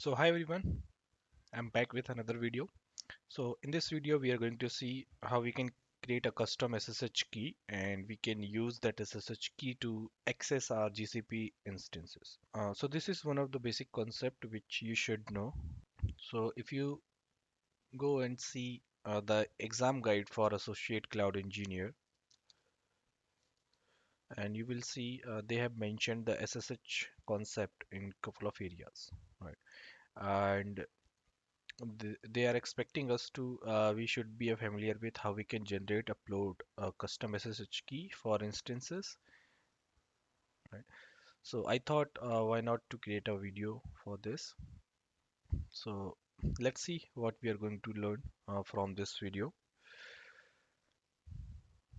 So hi everyone, I'm back with another video. So in this video we are going to see how we can create a custom SSH key and we can use that SSH key to access our GCP instances. So this is one of the basic concept which you should know. So if you go and see the exam guide for associate cloud engineer, and you will see they have mentioned the SSH concept in couple of areas, right? And they are expecting us to we should be familiar with how we can generate upload a custom SSH key for instances, right? So I thought why not to create a video for this. So let's see what we are going to learn from this video.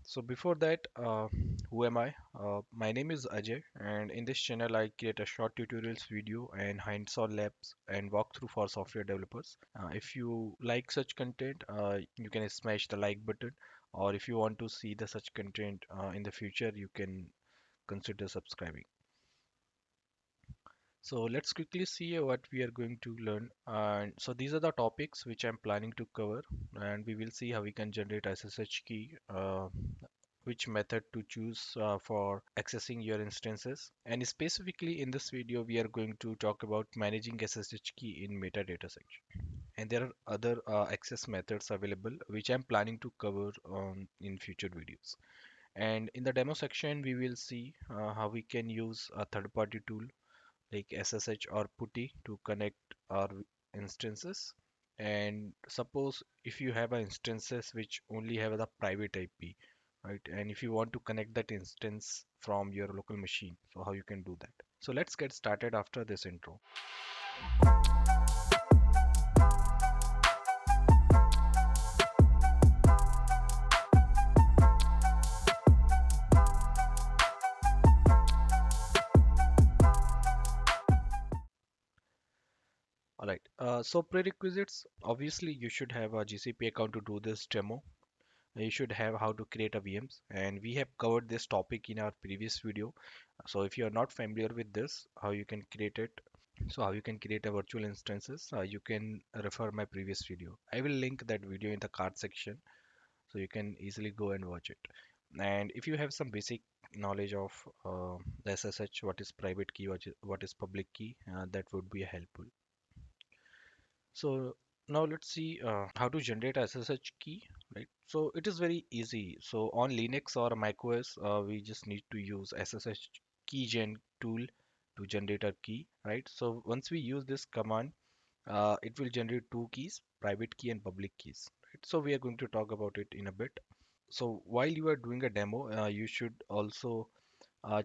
So before that, who am I? My name is Ajay, and in this channel I create a short tutorials video and hands-on labs and walkthrough for software developers. If you like such content, you can smash the like button, or if you want to see the such content in the future, you can consider subscribing. So let's quickly see what we are going to learn. And so these are the topics which I'm planning to cover, and we will see how we can generate SSH key, which method to choose for accessing your instances. And specifically in this video, we are going to talk about managing SSH key in metadata section. And there are other access methods available, which I'm planning to cover in future videos. And in the demo section, we will see how we can use a third-party tool like SSH or putty to connect our instances. And suppose if you have an instances which only have the private IP, right? And if you want to connect that instance from your local machine, so how you can do that. So let's get started after this intro. All right. So prerequisites, obviously you should have a GCP account to do this demo. You should have how to create a VMs, and we have covered this topic in our previous video. So if you are not familiar with this, how you can create it, so how you can create a virtual instances, you can refer my previous video. I will link that video in the card section, so you can easily go and watch it. And if you have some basic knowledge of the SSH, what is private key, what is public key, that would be helpful. So now let's see how to generate a SSH key, right? So it is very easy. So on Linux or macOS, we just need to use SSH keygen tool to generate a key, right? So once we use this command, it will generate two keys, private key and public keys, right? So we are going to talk about it in a bit. So while you are doing a demo, you should also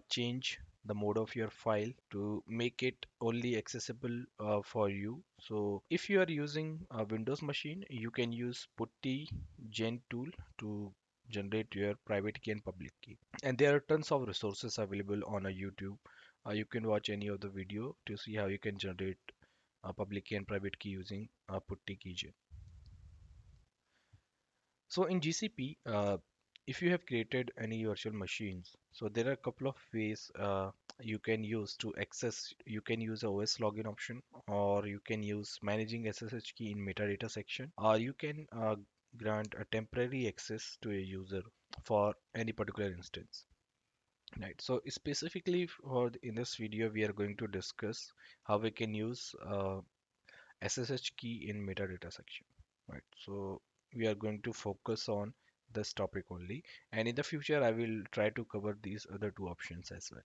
change the mode of your file to make it only accessible for you. So if you are using a Windows machine, you can use putty gen tool to generate your private key and public key. And there are tons of resources available on a YouTube. You can watch any of the video to see how you can generate a public key and private key using a putty keygen. So in GCP, if you have created any virtual machines, so there are a couple of ways you can use to access. You can use a OS login option, or you can use managing SSH key in metadata section, or you can grant a temporary access to a user for any particular instance. Right. So specifically in this video, we are going to discuss how we can use SSH key in metadata section, right? So we are going to focus on this topic only, and in the future I will try to cover these other two options as well.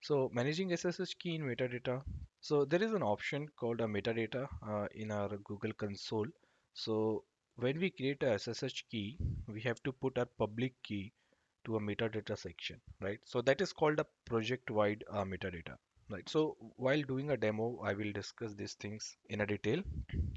So managing SSH key in metadata. So there is an option called a metadata in our Google console. So when we create a SSH key, we have to put our public key to a metadata section, right? So that is called a project wide metadata, right? So while doing a demo, I will discuss these things in a detail.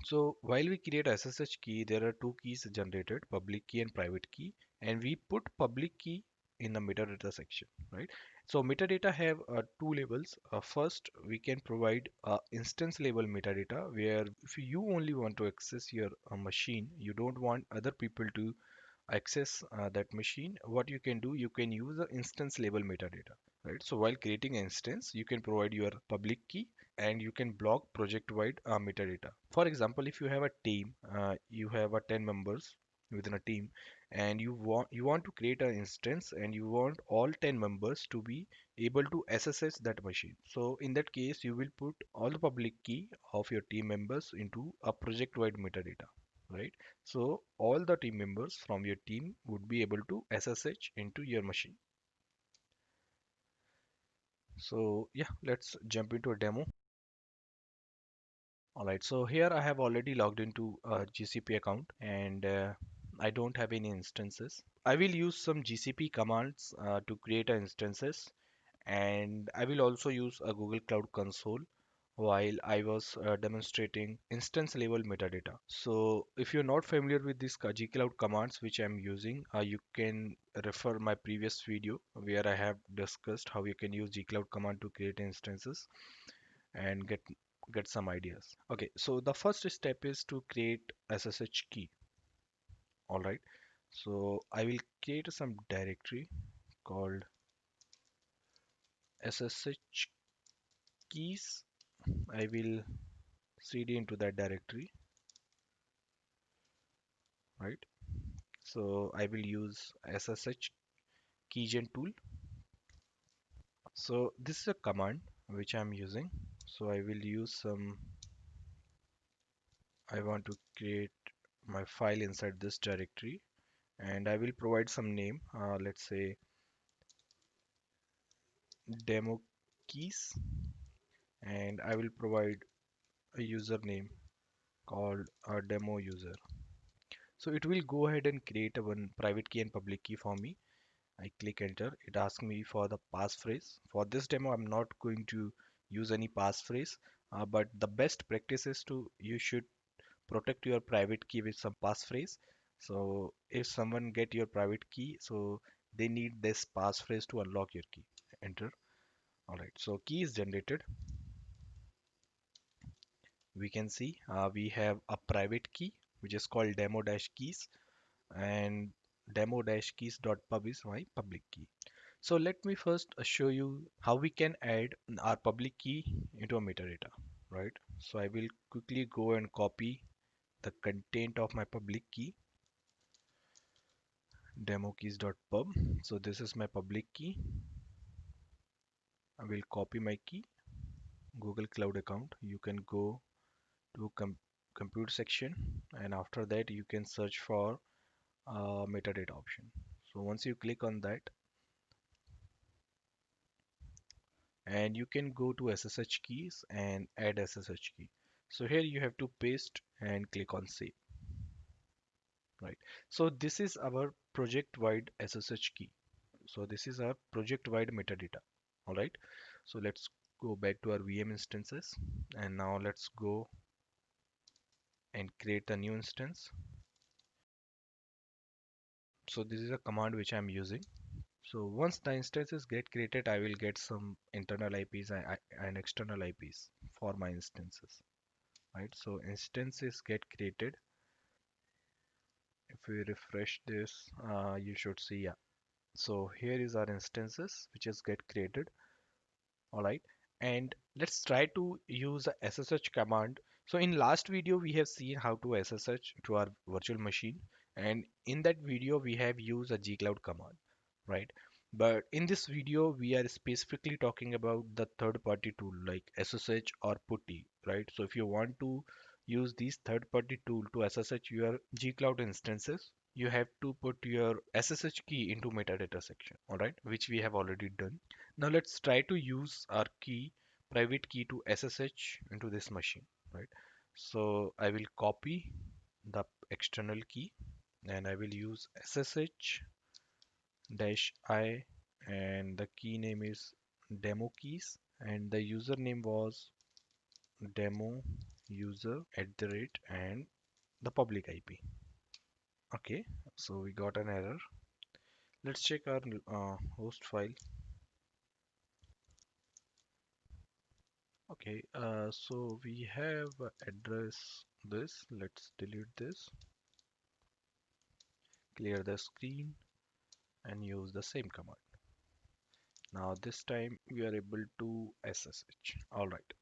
So while we create SSH key, there are two keys generated, public key and private key, and we put public key in the metadata section, right? So metadata have two labels. First, we can provide instance label metadata, where if you only want to access your machine, you don't want other people to access that machine. What you can do, you can use the instance label metadata, right? So while creating an instance, you can provide your public key and you can block project-wide metadata. For example, if you have a team, you have a 10 members within a team, and you want to create an instance and you want all 10 members to be able to SSH that machine. So in that case, you will put all the public key of your team members into a project-wide metadata, right? So all the team members from your team would be able to SSH into your machine. So yeah, let's jump into a demo. All right, so here I have already logged into a GCP account and I don't have any instances. I will use some GCP commands to create instances, and I will also use a Google Cloud Console while I was demonstrating instance level metadata. So if you're not familiar with these gcloud commands which I'm using, you can refer my previous video where I have discussed how you can use gcloud command to create instances and get some ideas. Okay, so the first step is to create SSH key. All right, so I will create some directory called SSH keys. I will cd into that directory, right? So I will use SSH keygen tool. So this is a command which I'm using. So I will use some, I want to create my file inside this directory and I will provide some name. Let's say demo keys, and I will provide a username called a demo user. So it will go ahead and create a one private key and public key for me. I click enter. It asks me for the passphrase. For this demo, I'm not going to use any passphrase, but the best practice is to you should protect your private key with some passphrase. So if someone get your private key, so they need this passphrase to unlock your key. Enter. All right. So key is generated. We can see we have a private key which is called demo-keys, and demo-keys.pub is my public key. So let me first show you how we can add our public key into a metadata, right? So I will quickly go and copy the content of my public key, demo-keys.pub. So this is my public key. I will copy my key, Google Cloud account. You can go to compute section, and after that you can search for metadata option. So once you click on that, and you can go to SSH keys and add SSH key. So here you have to paste and click on save, right? So this is our project wide SSH key. So this is our project wide metadata. All right. So let's go back to our VM instances, and now let's go and create a new instance. So this is a command which I'm using. So once the instances get created, I will get some internal IPs and external IPs for my instances, right? So instances get created. If we refresh this, you should see, yeah. So here is our instances which is get created. All right, and let's try to use the SSH command. So in last video we have seen how to SSH to our virtual machine, and in that video we have used a gcloud command, right? But in this video we are specifically talking about the third party tool like SSH or putty, right? So if you want to use these third party tool to SSH your gcloud instances, you have to put your SSH key into metadata section, all right, which we have already done. Now let's try to use our key, private key, to SSH into this machine, right? So I will copy the external key and I will use SSH dash I, and the key name is demo keys, and the username was demo user at the rate and the public IP. Okay, so we got an error. Let's check our host file. Okay, so we have address this. Let's delete this, clear the screen, and use the same command. Now this time we are able to SSH. All right.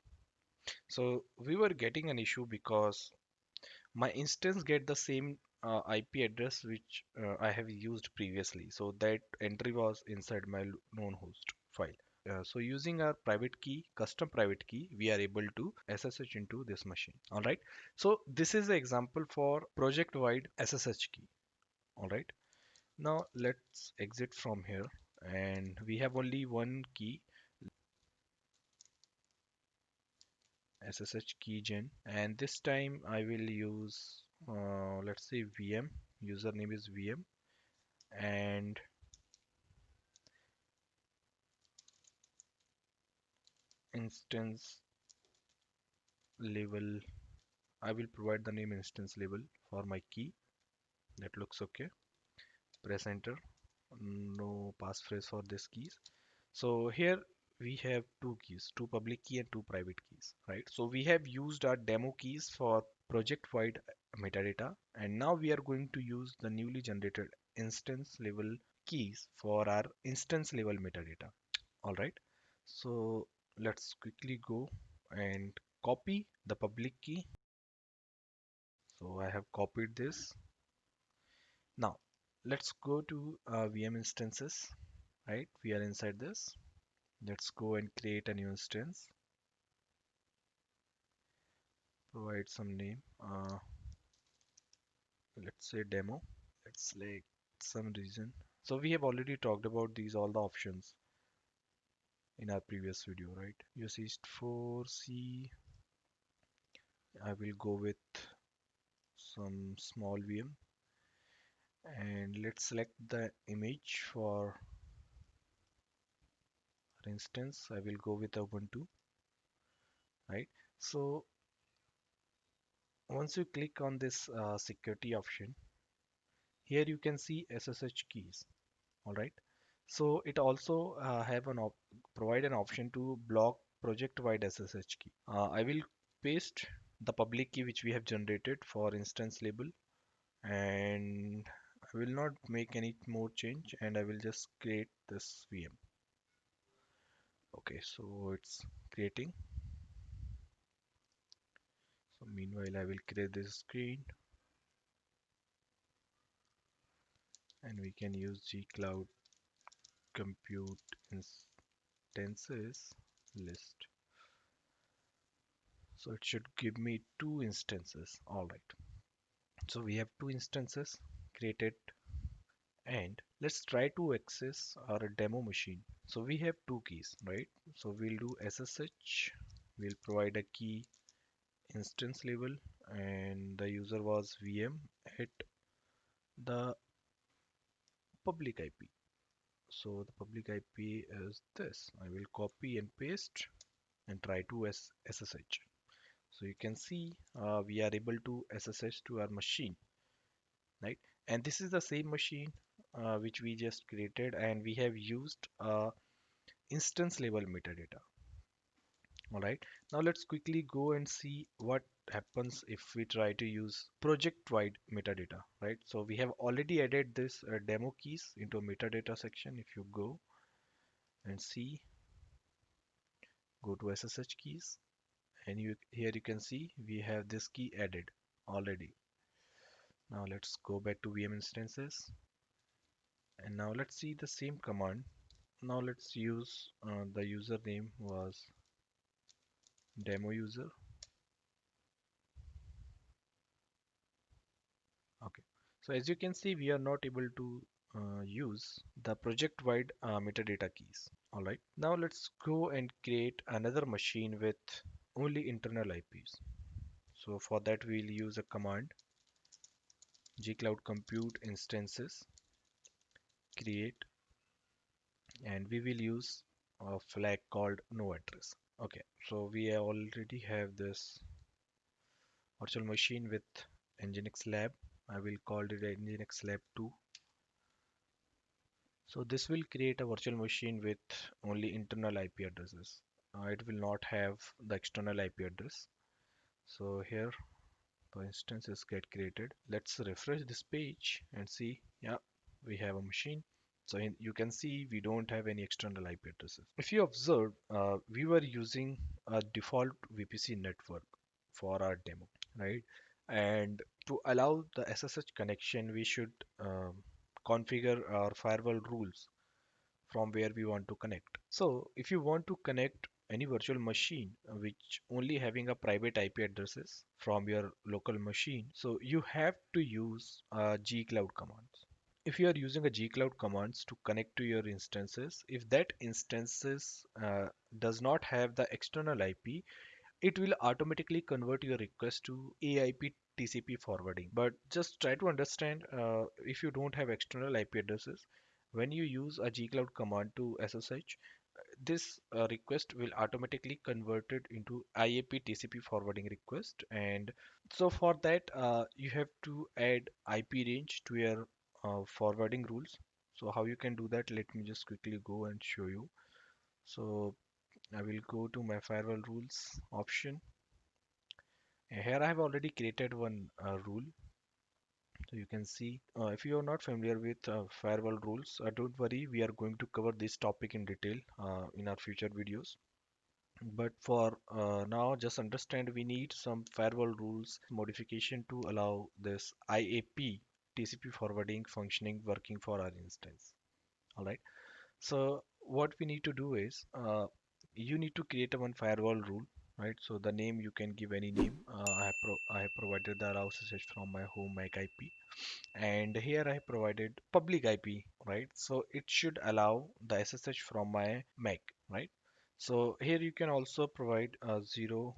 So we were getting an issue because my instance get the same IP address which I have used previously. So that entry was inside my known host file. So using our private key, custom private key, we are able to SSH into this machine. All right. So this is the example for project wide SSH key. All right. Now let's exit from here, and we have only one key, SSH keygen, and this time I will use let's say VM. Username is VM, and instance label. I will provide the name instance label for my key. That looks okay. Press enter. No passphrase for this keys. So here we have two keys, two public key and two private keys, right? So we have used our demo keys for project wide metadata, and now we are going to use the newly generated instance level keys for our instance level metadata. All right. So let's quickly go and copy the public key. So I have copied this. Now let's go to VM instances, right? We are inside this. Let's go and create a new instance. Provide some name. Let's say demo. Let's select some region. So we have already talked about these all the options in our previous video, right? Use East 4C. I will go with some small VM, and let's select the image for instance. I will go with Ubuntu, right? So once you click on this security option, here you can see SSH keys. All right. So it also have provide an option to block project wide SSH key. I will paste the public key which we have generated for instance label, and I will not make any more change, and I will just create this VM. Okay, so it's creating. So meanwhile I will create this screen, and we can use G Cloud compute instances list. So it should give me two instances. All right. So we have two instances created, and let's try to access our demo machine. So we have two keys, right? So we'll do SSH. We'll provide a key instance label, and the user was VM at the public IP. So the public IP is this. I will copy and paste and try to SSH. So you can see we are able to SSH to our machine, right? And this is the same machine which we just created, and we have used instance level metadata. All right. Now let's quickly go and see what happens if we try to use project wide metadata, right? So we have already added this demo keys into metadata section. If you go and see, go to SSH keys, and you here you can see we have this key added already. Now let's go back to VM instances, and now let's see the same command. Now let's use the username was demo user. Okay. So as you can see, we are not able to use the project wide metadata keys. All right. Now let's go and create another machine with only internal IPs. So for that, we'll use a command gcloud compute instances create, and we will use a flag called no address. Okay. So we already have this virtual machine with Nginx lab. I will call it Nginx lab 2. So this will create a virtual machine with only internal IP addresses. It will not have the external IP address. So here the instances get created. Let's refresh this page and see, yeah, we have a machine. So you can see we don't have any external IP addresses. If you observe, we were using a default VPC network for our demo, right? And to allow the SSH connection, we should configure our firewall rules from where we want to connect. So if you want to connect any virtual machine which only having a private IP addresses from your local machine, so you have to use gcloud commands. If you are using a gcloud commands to connect to your instances, if that instances does not have the external IP, it will automatically convert your request to AIP TCP forwarding. But just try to understand, if you don't have external IP addresses, when you use a gcloud command to SSH, this request will automatically convert it into IAP TCP forwarding request. And so for that, you have to add IP range to your forwarding rules. So how you can do that, let me just quickly go and show you. So I will go to my firewall rules option. Here I have already created one rule. So you can see, if you are not familiar with firewall rules, don't worry, we are going to cover this topic in detail in our future videos. But for now, just understand we need some firewall rules modification to allow this IAP TCP forwarding functioning working for our instance. All right. So what we need to do is, you need to create a one firewall rule, right? So the name you can give any name. I have provided the allow SSH from my home MAC IP, and here I have provided public IP, right? So it should allow the SSH from my MAC, right? So here you can also provide 0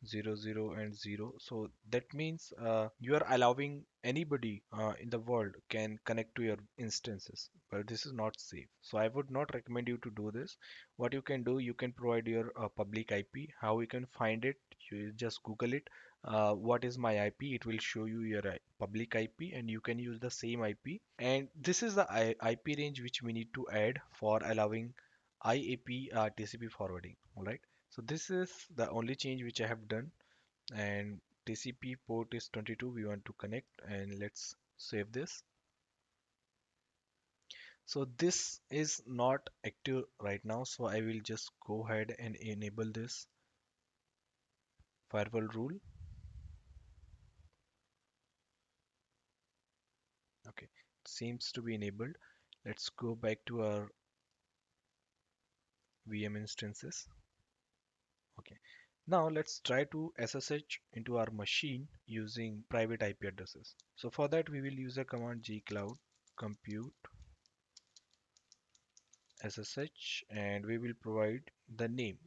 zero zero and 0, so that means you are allowing anybody in the world can connect to your instances, but this is not safe, so I would not recommend you to do this. What you can do, you can provide your public IP. How you can find it, you just google it, what is my IP, it will show you your public IP, and you can use the same IP. And this is the IP range which we need to add for allowing IAP TCP forwarding. All right, so this is the only change which I have done. And TCP port is 22, we want to connect, and let's save this. So this is not active right now, so I will just go ahead and enable this firewall rule. Okay, seems to be enabled. Let's go back to our VM instances. Okay, now let's try to SSH into our machine using private IP addresses. So for that we will use a command gcloud compute SSH, and we will provide the name.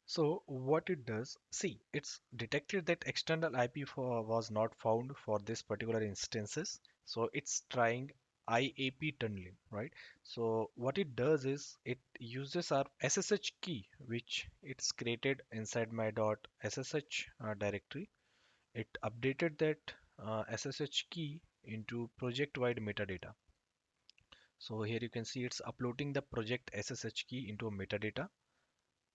So what it does, see, it's detected that external IP was not found for this particular instances. So it's trying IAP tunneling, right? So what it does is it uses our SSH key, which it's created inside my .ssh directory. It updated that SSH key into project-wide metadata. So here you can see it's uploading the project SSH key into a metadata,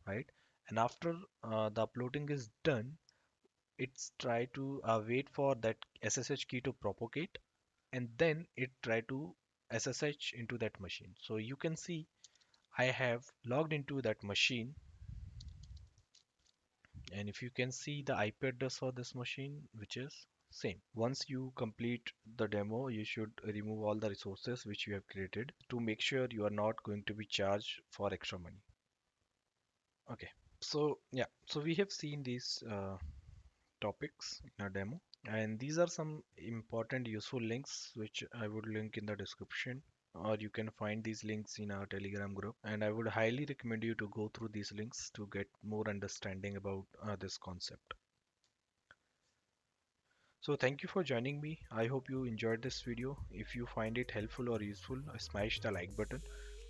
right? And after the uploading is done, it's try to wait for that SSH key to propagate, and then it try to SSH into that machine. So you can see I have logged into that machine, and if you can see the IP address for this machine, which is same. Once you complete the demo, you should remove all the resources which you have created to make sure you are not going to be charged for extra money. Okay, so yeah, so we have seen these topics in our demo, and these are some important useful links which I would link in the description, or you can find these links in our Telegram group, and I would highly recommend you to go through these links to get more understanding about this concept. So thank you for joining me. I hope you enjoyed this video. If you find it helpful or useful, smash the like button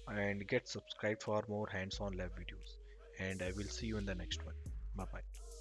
and get subscribed for more hands-on lab videos, and I will see you in the next one. Bye bye.